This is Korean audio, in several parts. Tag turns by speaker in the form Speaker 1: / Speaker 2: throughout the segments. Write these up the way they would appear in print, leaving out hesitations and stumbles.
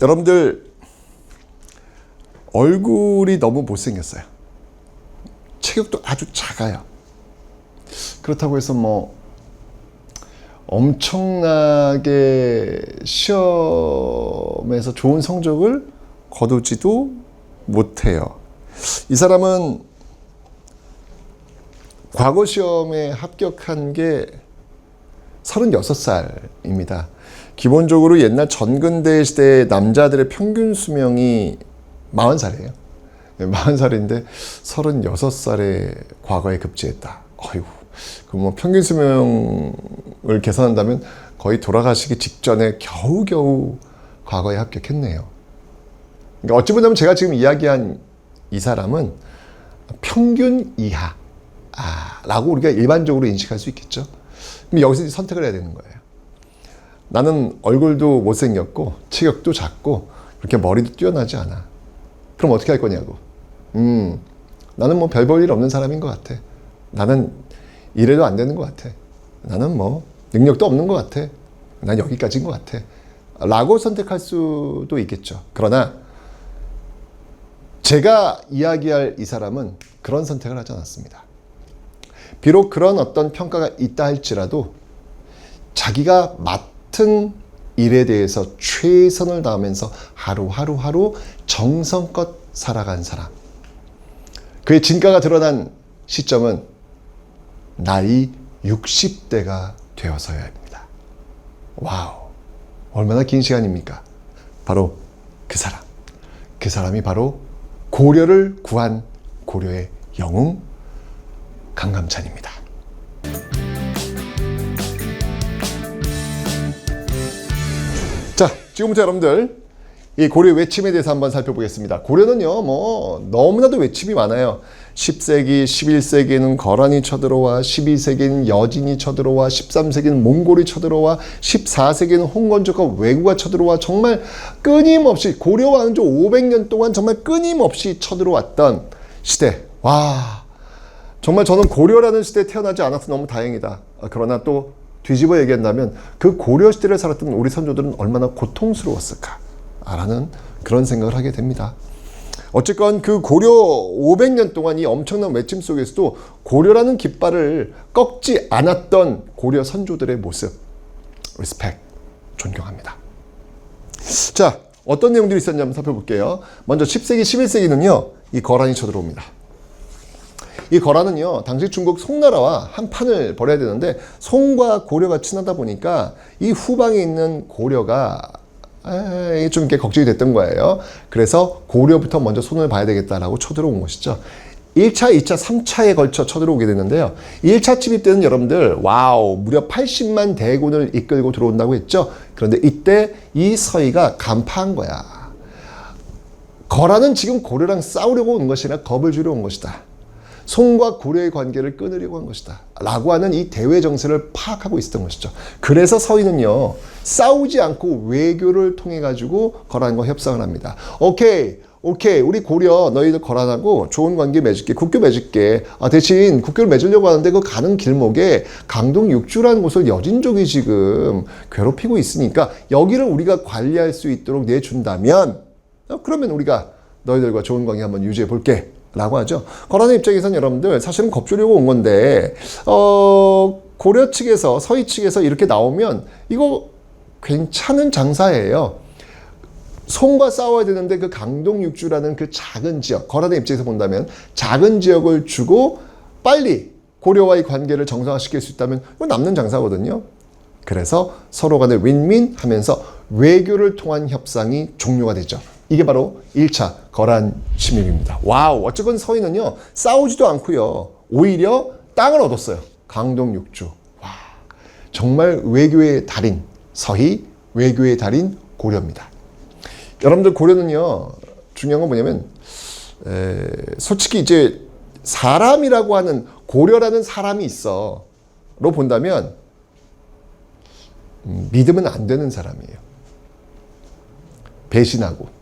Speaker 1: 여러분들 얼굴이 너무 못생겼어요. 체격도 아주 작아요. 그렇다고 해서 뭐 엄청나게 시험에서 좋은 성적을 거두지도 못해요. 이 사람은 과거 시험에 합격한 게 36살입니다. 기본적으로 옛날 전근대 시대의 남자들의 평균 수명이 40살이에요. 40살인데 36살에 과거에 급제했다. 어이구, 그럼 뭐 평균 수명을 계산한다면 거의 돌아가시기 직전에 겨우겨우 과거에 합격했네요. 그러니까 어찌 보자면 제가 지금 이야기한 이 사람은 평균 이하 라고 우리가 일반적으로 인식할 수 있겠죠. 그럼 여기서 선택을 해야 되는 거예요. 나는 얼굴도 못생겼고 체격도 작고 그렇게 머리도 뛰어나지 않아. 그럼 어떻게 할 거냐고. 나는 뭐 별 볼 일 없는 사람인 것 같아. 나는 이래도 안 되는 것 같아. 나는 뭐 능력도 없는 것 같아. 난 여기까지인 것 같아. 라고 선택할 수도 있겠죠. 그러나 제가 이야기할 이 사람은 그런 선택을 하지 않았습니다. 비록 그런 어떤 평가가 있다 할지라도 자기가 맡은 일에 대해서 최선을 다하면서 하루하루 정성껏 살아간 사람. 그의 진가가 드러난 시점은 나이 60대가 되어서야입니다. 와우, 얼마나 긴 시간입니까? 바로 그 사람. 그 사람이 바로 고려를 구한 고려의 영웅 강감찬입니다. 자, 지금부터 여러분들 이 고려 외침에 대해서 한번 살펴보겠습니다. 고려는요, 뭐 너무나도 외침이 많아요. 10세기, 11세기에는 거란이 쳐들어와, 12세기에는 여진이 쳐들어와, 13세기에는 몽골이 쳐들어와, 14세기에는 홍건조가 왜구가 쳐들어와, 정말 끊임없이 고려 왕조 500년 동안 정말 끊임없이 쳐들어왔던 시대. 와, 정말 저는 고려라는 시대에 태어나지 않아서 너무 다행이다. 그러나 또 뒤집어 얘기한다면 그 고려 시대를 살았던 우리 선조들은 얼마나 고통스러웠을까 라는 그런 생각을 하게 됩니다. 어쨌건 그 고려 500년 동안 이 엄청난 외침 속에서도 고려라는 깃발을 꺾지 않았던 고려 선조들의 모습, 리스펙, 존경합니다. 자, 어떤 내용들이 있었는지 한번 살펴볼게요. 먼저 10세기, 11세기는요, 이 거란이 쳐들어옵니다. 이 거란은요, 당시 중국 송나라와 한 판을 벌여야 되는데 송과 고려가 친하다 보니까 이 후방에 있는 고려가 좀 이렇게 걱정이 됐던 거예요. 그래서 고려부터 먼저 손을 봐야 되겠다라고 쳐들어온 것이죠. 1차, 2차, 3차에 걸쳐 쳐들어오게 되는데요. 1차 침입 때는 여러분들 와우 무려 80만 대군을 이끌고 들어온다고 했죠. 그런데 이때 이 서희가 간파한 거야. 거란은 지금 고려랑 싸우려고 온 것이 아니라 겁을 주려 온 것이다. 송과 고려의 관계를 끊으려고 한 것이다 라고 하는 이 대외 정세를 파악하고 있었던 것이죠. 그래서 서희는요, 싸우지 않고 외교를 통해 가지고 거란과 협상을 합니다. 오케이 우리 고려 너희들 거란하고 좋은 관계 맺을게, 국교 맺을게. 대신 국교를 맺으려고 하는데 그 가는 길목에 강동 육주라는 곳을 여진족이 지금 괴롭히고 있으니까 여기를 우리가 관리할 수 있도록 내준다면 그러면 우리가 너희들과 좋은 관계 한번 유지해 볼게 라고 하죠. 거란의 입장에서는 여러분들 사실은 겁주려고 온 건데 고려 측에서 서희 측에서 이렇게 나오면 이거 괜찮은 장사예요. 송과 싸워야 되는데 그 강동육주라는 그 작은 지역, 거란의 입장에서 본다면 작은 지역을 주고 빨리 고려와의 관계를 정상화시킬 수 있다면 이거 남는 장사거든요. 그래서 서로 간에 윈윈 하면서 외교를 통한 협상이 종료가 되죠. 이게 바로 1차 거란 침입입니다. 와우, 어쨌건 서희는요, 싸우지도 않고요, 오히려 땅을 얻었어요. 강동 육주. 와, 정말 외교의 달인 서희, 외교의 달인 고려입니다. 여러분들 고려는요, 중요한 건 뭐냐면 솔직히 이제 사람이라고 하는 고려라는 사람이 있어 로 본다면 믿으면 안 되는 사람이에요. 배신하고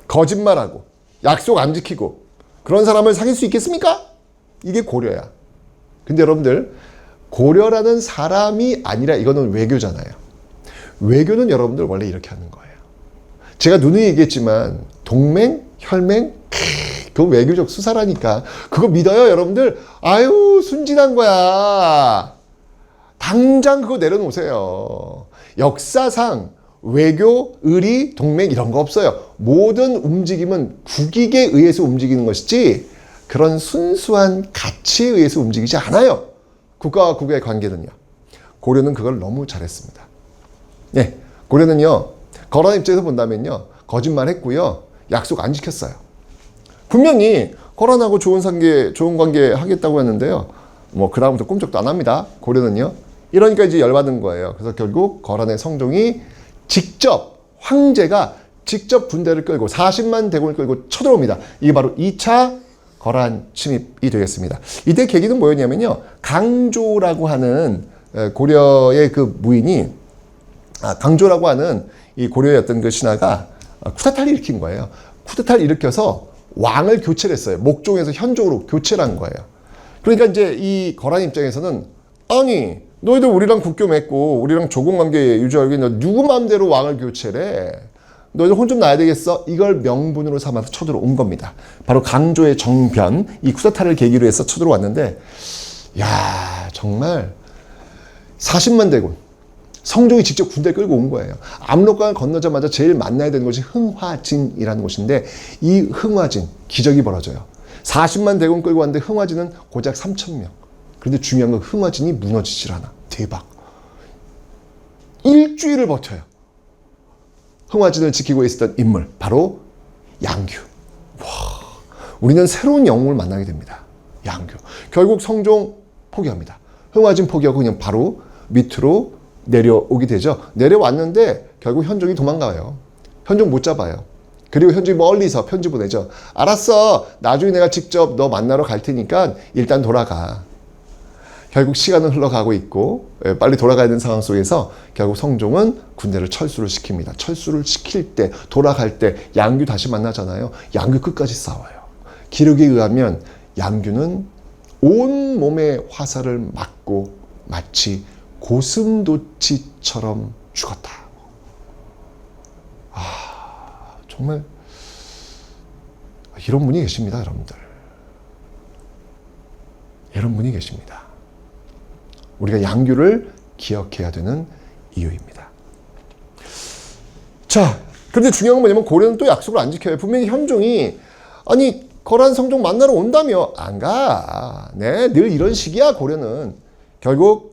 Speaker 1: 거짓말하고 약속 안 지키고 그런 사람을 사귈 수 있겠습니까? 이게 고려야. 근데 여러분들 고려라는 사람이 아니라 이거는 외교잖아요. 외교는 여러분들 원래 이렇게 하는 거예요. 제가 누누이 얘기했지만 동맹, 혈맹, 그 외교적 수사라니까. 그거 믿어요, 여러분들? 아유, 순진한 거야. 당장 그거 내려놓으세요. 역사상 외교, 의리, 동맹 이런 거 없어요. 모든 움직임은 국익에 의해서 움직이는 것이지 그런 순수한 가치에 의해서 움직이지 않아요. 국가와 국가의 관계는요. 고려는 그걸 너무 잘했습니다. 네, 고려는요. 거란 입장에서 본다면요. 거짓말했고요. 약속 안 지켰어요. 분명히 거란하고 좋은 관계 하겠다고 했는데요. 뭐 그 다음부터 꿈쩍도 안 합니다. 고려는요. 이러니까 이제 열받은 거예요. 그래서 결국 거란의 성종이 황제가 직접 군대를 끌고 40만 대군을 끌고 쳐들어옵니다. 이게 바로 2차 거란 침입이 되겠습니다. 이때 계기는 뭐였냐면요. 강조라고 하는 고려의 그 무인이 강조라고 하는 이 고려의 어떤 그 신하가 쿠데타를 일으킨 거예요. 쿠데타를 일으켜서 왕을 교체를 했어요. 목종에서 현종으로 교체를 한 거예요. 그러니까 이제 이 거란 입장에서는 아니 너희들 우리랑 국교 맺고 우리랑 조공 관계 유지하기 위해 누구 마음대로 왕을 교체를 해. 너희들 혼 좀 나야 되겠어? 이걸 명분으로 삼아서 쳐들어온 겁니다. 바로 강조의 정변, 이 쿠데타를 계기로 해서 쳐들어왔는데 야 정말 40만 대군 성종이 직접 군대를 끌고 온 거예요. 압록강을 건너자마자 제일 만나야 되는 곳이 흥화진이라는 곳인데 이 흥화진 기적이 벌어져요. 40만 대군 끌고 왔는데 흥화진은 고작 3,000명. 그런데 중요한 건 흥화진이 무너지질 않아. 대박. 일주일을 버텨요. 흥화진을 지키고 있었던 인물 바로 양규. 와, 우리는 새로운 영웅을 만나게 됩니다. 양규. 결국 성종 포기합니다. 흥화진 포기하고 그냥 바로 밑으로 내려오게 되죠. 내려왔는데 결국 현종이 도망가요. 현종 못 잡아요. 그리고 현종이 멀리서 편지 보내죠. 알았어. 나중에 내가 직접 너 만나러 갈 테니까 일단 돌아가. 결국 시간은 흘러가고 있고 빨리 돌아가야 되는 상황 속에서 결국 성종은 군대를 철수를 시킵니다. 철수를 시킬 때 돌아갈 때 양규 다시 만나잖아요. 양규 끝까지 싸워요. 기록에 의하면 양규는 온몸에 화살을 맞고 마치 고슴도치처럼 죽었다. 정말 이런 분이 계십니다, 여러분들. 이런 분이 계십니다. 우리가 양규를 기억해야 되는 이유입니다. 자, 그런데 중요한 건 뭐냐면 고려는 또 약속을 안 지켜요. 분명히 현종이 아니 거란 성종 만나러 온다며 안 가. 네, 늘 이런 식이야 고려는. 결국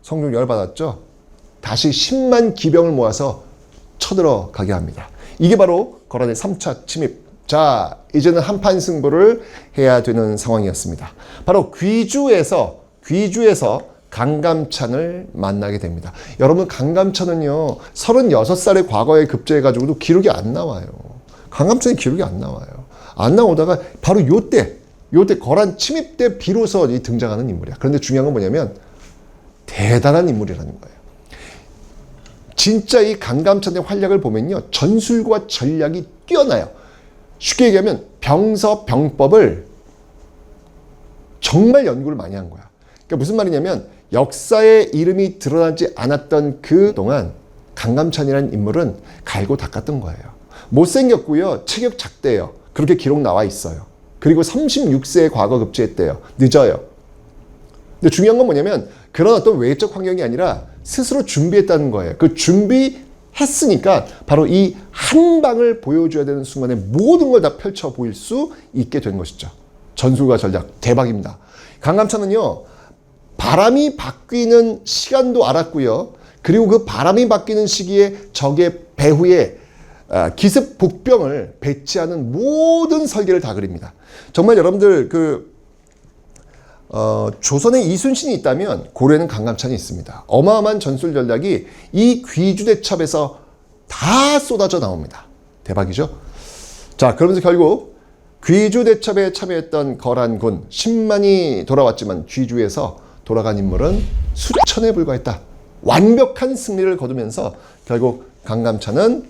Speaker 1: 성종 열받았죠. 다시 10만 기병을 모아서 쳐들어가게 합니다. 이게 바로 거란의 3차 침입. 자, 이제는 한판 승부를 해야 되는 상황이었습니다. 바로 귀주에서 강감찬을 만나게 됩니다. 여러분 강감찬은요 36살의 과거에 급제해가지고도 기록이 안 나와요. 강감찬이 기록이 안 나와요. 안 나오다가 바로 요때 거란 침입 때 비로소 등장하는 인물이야. 그런데 중요한 건 뭐냐면 대단한 인물이라는 거예요. 진짜 이 강감찬의 활약을 보면요 전술과 전략이 뛰어나요. 쉽게 얘기하면 병서 병법을 정말 연구를 많이 한 거야. 그러니까 무슨 말이냐면 역사에 이름이 드러나지 않았던 그동안 강감찬이라는 인물은 갈고 닦았던 거예요. 못생겼고요. 체격 작대요. 그렇게 기록 나와 있어요. 그리고 36세에 과거 급제했대요. 늦어요. 근데 중요한 건 뭐냐면 그런 어떤 외적 환경이 아니라 스스로 준비했다는 거예요. 그 준비했으니까 바로 이 한 방을 보여줘야 되는 순간에 모든 걸 다 펼쳐 보일 수 있게 된 것이죠. 전술과 전략 대박입니다. 강감찬은요. 바람이 바뀌는 시간도 알았고요. 그리고 그 바람이 바뀌는 시기에 적의 배후에 기습 복병을 배치하는 모든 설계를 다 그립니다. 정말 여러분들 조선에 이순신이 있다면 고려에는 강감찬이 있습니다. 어마어마한 전술 전략이 이 귀주대첩에서 다 쏟아져 나옵니다. 대박이죠? 자, 그러면서 결국 귀주대첩에 참여했던 거란군 10만이 돌아왔지만 귀주에서 돌아간 인물은 수천에 불과했다. 완벽한 승리를 거두면서 결국 강감찬은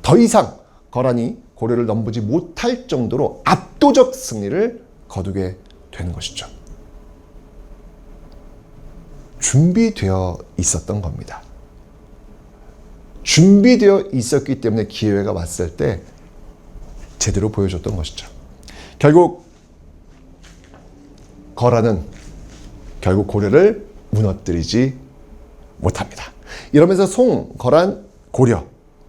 Speaker 1: 더 이상 거란이 고려를 넘보지 못할 정도로 압도적 승리를 거두게 되는 것이죠. 준비되어 있었던 겁니다. 준비되어 있었기 때문에 기회가 왔을 때 제대로 보여줬던 것이죠. 결국 거란은 결국 고려를 무너뜨리지 못합니다. 이러면서 송, 거란, 고려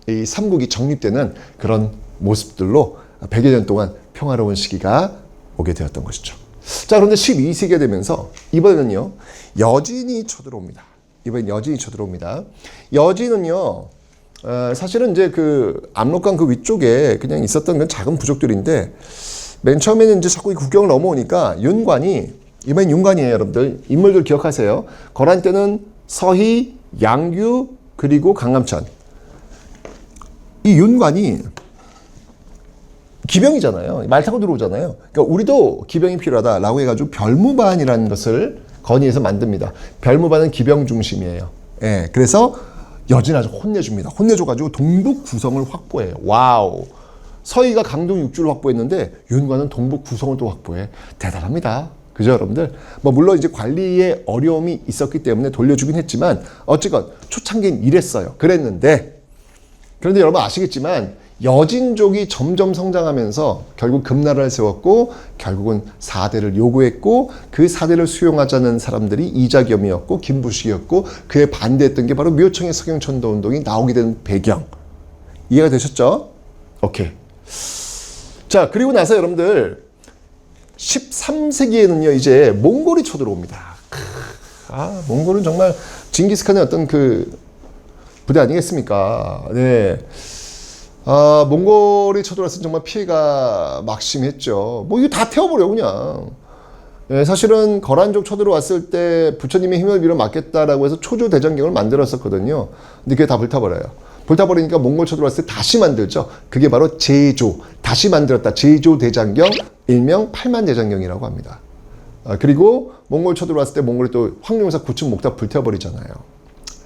Speaker 1: 이 삼국이 정립되는 그런 모습들로 100여 년 동안 평화로운 시기가 오게 되었던 것이죠. 자, 그런데 12세기가 되면서 이번에는요, 여진이 쳐들어옵니다. 여진은요, 사실은 이제 그 압록강 그 위쪽에 그냥 있었던 그 작은 부족들인데, 맨 처음에는 이제 자꾸 이 국경을 넘어오니까 이번엔 윤관이에요, 여러분들. 인물들 기억하세요. 거란 때는 서희, 양규, 그리고 강감찬. 이 윤관이 기병이잖아요. 말 타고 들어오잖아요. 그러니까 우리도 기병이 필요하다라고 해가지고 별무반이라는 것을 건의해서 만듭니다. 별무반은 기병 중심이에요. 예, 그래서 여진 아주 혼내줍니다. 혼내줘가지고 동북 구성을 확보해요. 와우. 서희가 강동 6주를 확보했는데 윤관은 동북 구성을 또 확보해. 대단합니다. 그죠, 여러분들? 뭐 물론 이제 관리에 어려움이 있었기 때문에 돌려주긴 했지만 어쨌건 초창기엔 이랬어요. 그런데 여러분 아시겠지만 여진족이 점점 성장하면서 결국 금나라를 세웠고 결국은 4대를 요구했고 그 4대를 수용하자는 사람들이 이자겸이었고 김부식이었고 그에 반대했던 게 바로 묘청의 석영천도 운동이 나오게 된 배경. 이해가 되셨죠? 오케이. 자, 그리고 나서 여러분들 13세기에는요 이제 몽골이 쳐들어옵니다. 몽골은 정말 징기스칸의 어떤 그 부대 아니겠습니까? 네. 몽골이 쳐들어왔을 때 정말 피해가 막심했죠. 뭐 이거 다 태워버려 그냥. 예, 사실은 거란족 쳐들어왔을 때 부처님의 힘을 빌어 막겠다라고 해서 초조 대장경을 만들었었거든요. 근데 그게 다 불타버려요. 불타버리니까 몽골 쳐들어왔을 때 다시 만들죠. 그게 바로 제조, 다시 만들었다. 제조 대장경, 일명 8만 대장경이라고 합니다. 그리고 몽골 쳐들어왔을 때 몽골이 또 황룡사 9층 목탑 불태워버리잖아요.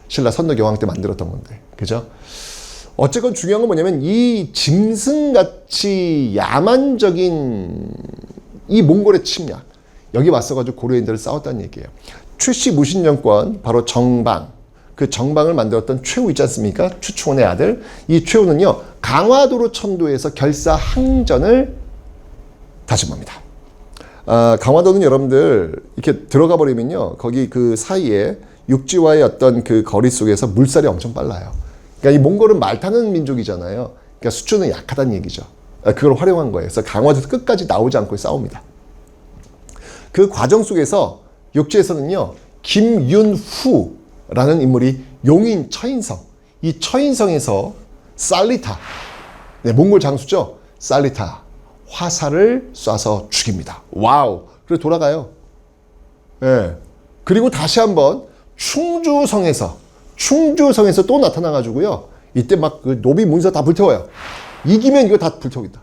Speaker 1: 신라 선덕여왕 때 만들었던 건데, 그죠? 어쨌건 중요한 건 뭐냐면 이 짐승같이 야만적인 이 몽골의 침략, 여기 왔어가지고 고려인들을 싸웠다는 얘기예요. 최씨 무신정권, 바로 정방, 그 정방을 만들었던 최후 있지 않습니까? 추초원의 아들. 이 최후는요, 강화도로 천도에서 결사항전을 다짐합니다. 강화도는 여러분들 이렇게 들어가 버리면요, 거기 그 사이에 육지와의 어떤 그 거리 속에서 물살이 엄청 빨라요. 그러니까 이 몽골은 말 타는 민족이잖아요. 그러니까 수초는 약하다는 얘기죠. 그걸 활용한 거예요. 그래서 강화도에서 끝까지 나오지 않고 싸웁니다. 그 과정 속에서 육지에서는요, 김윤후라는 인물이 용인 처인성, 이 처인성에서 살리타, 네, 몽골 장수죠. 살리타 화살을 쏴서 죽입니다. 와우. 그래서 돌아가요. 네. 그리고 다시 한번 충주성에서 또 나타나가지고요. 이때 막 그 노비 문서 다 불태워요. 이기면 이거 다 불태우겠다.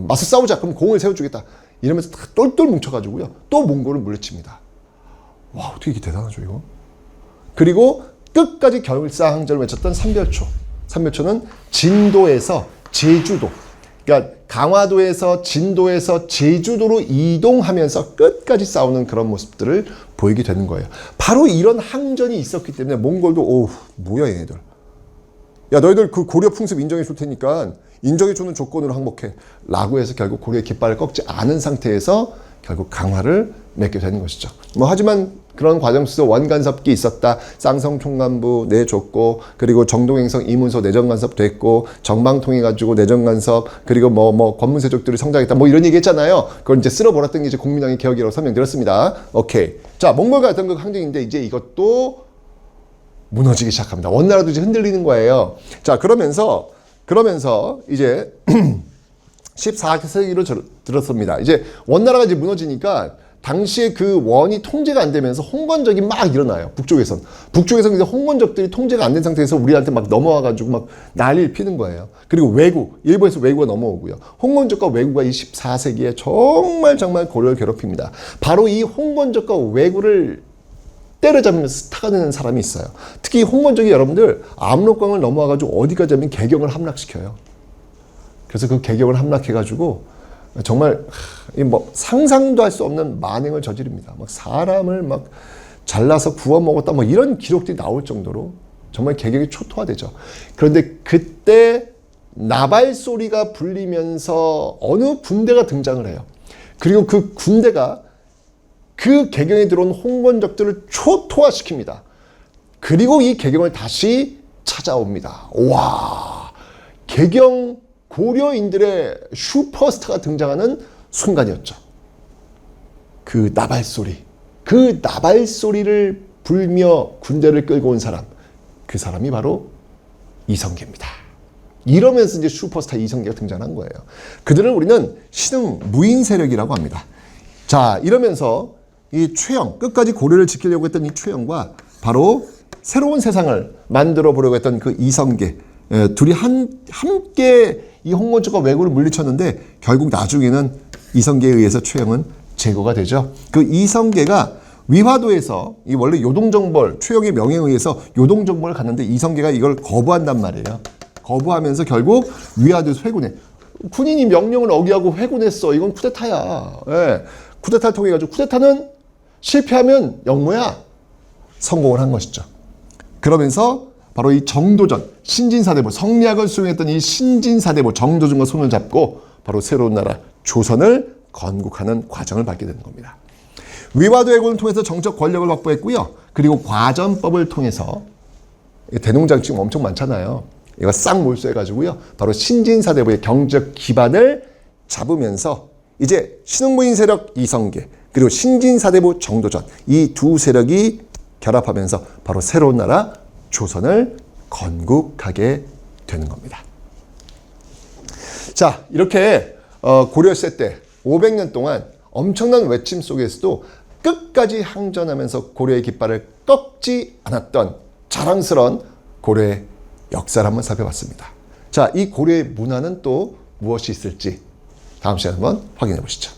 Speaker 1: 맞서 싸우자. 그럼 공을 세워주겠다. 이러면서 다 똘똘 뭉쳐가지고요. 또 몽골을 물리칩니다. 와, 어떻게 이게 대단하죠, 이거? 그리고 끝까지 결사항전을 외쳤던 삼별초. 삼별초는 진도에서 제주도. 그러니까 강화도에서 진도에서 제주도로 이동하면서 끝까지 싸우는 그런 모습들을 보이게 되는 거예요. 바로 이런 항전이 있었기 때문에 몽골도 오우 뭐야 얘네들. 야 너희들 그 고려 풍습 인정해 줄 테니까 인정해 주는 조건으로 항복해 라고 해서 결국 고려의 깃발을 꺾지 않은 상태에서 결국 강화를 맺게 되는 것이죠. 뭐 하지만 그런 과정 속에서 원간섭기 있었다. 쌍성총관부 내줬고 그리고 정동행성 이문소 내정간섭 됐고 정방 통해가지고 내정간섭 그리고 뭐 권문세족들이 성장했다 뭐 이런 얘기 했잖아요. 그걸 이제 쓸어버렸던 게 이제 국민왕의 개혁이라고 설명드렸습니다. 오케이. 자, 몽골과 어떤 그 항쟁인데 이제 이것도 무너지기 시작합니다. 원나라도 이제 흔들리는 거예요. 자, 그러면서 이제 14세기로 들었습니다. 이제 원나라가 이제 무너지니까 당시에 그 원이 통제가 안 되면서 홍건적이 막 일어나요. 북쪽에선 이제 홍건적들이 통제가 안 된 상태에서 우리한테 막 넘어와가지고 막 난리를 피는 거예요. 그리고 외구, 일본에서 외구가 넘어오고요. 홍건적과 외구가 이 14세기에 정말 고려를 괴롭힙니다. 바로 이 홍건적과 외구를 때려잡으면서 스타가되는 사람이 있어요. 특히 홍건적이 여러분들 압록강을 넘어와가지고 어디까지 하면 개경을 함락시켜요. 그래서 그 개경을 함락해가지고 정말 뭐 상상도 할 수 없는 만행을 저지릅니다. 막 사람을 막 잘라서 구워 먹었다 뭐 이런 기록들이 나올 정도로 정말 개경이 초토화되죠. 그런데 그때 나발 소리가 불리면서 어느 군대가 등장을 해요. 그리고 그 군대가 그 개경에 들어온 홍건적들을 초토화시킵니다. 그리고 이 개경을 다시 찾아옵니다. 와, 개경 고려인들의 슈퍼스타가 등장하는 순간이었죠. 그 나발소리를 불며 군대를 끌고 온 사람, 그 사람이 바로 이성계입니다. 이러면서 이제 슈퍼스타 이성계가 등장한 거예요. 그들을 우리는 신흥 무인 세력이라고 합니다. 자, 이러면서 이 최영, 끝까지 고려를 지키려고 했던 이 최영과 바로 새로운 세상을 만들어 보려고 했던 그 이성계, 둘이 함께 이 홍건조가 왜구를 물리쳤는데 결국 나중에는 이성계에 의해서 최영은 제거가 되죠. 그 이성계가 위화도에서 이 원래 요동정벌, 최영의 명예에 의해서 요동정벌을 갔는데 이성계가 이걸 거부한단 말이에요. 거부하면서 결국 위화도에서 회군해. 군인이 명령을 어기하고 회군했어. 이건 쿠데타야. 예. 쿠데타를 통해 가지고 쿠데타는 실패하면 영모야. 성공을 한 것이죠. 그러면서 바로 이 정도전, 신진사대부, 성리학을 수행했던 이 신진사대부 정도전과 손을 잡고 바로 새로운 나라 조선을 건국하는 과정을 밟게 되는 겁니다. 위화도 해군을 통해서 정적 권력을 확보했고요. 그리고 과전법을 통해서 대농장 지금 엄청 많잖아요. 이거 싹 몰수해가지고요. 바로 신진사대부의 경제적 기반을 잡으면서 이제 신흥무인 세력 이성계 그리고 신진사대부 정도전 이 두 세력이 결합하면서 바로 새로운 나라 조선을 건국하게 되는 겁니다. 자, 이렇게 고려시대 때 500년 동안 엄청난 외침 속에서도 끝까지 항전하면서 고려의 깃발을 꺾지 않았던 자랑스러운 고려의 역사를 한번 살펴봤습니다. 자, 이 고려의 문화는 또 무엇이 있을지 다음 시간에 한번 확인해 보시죠.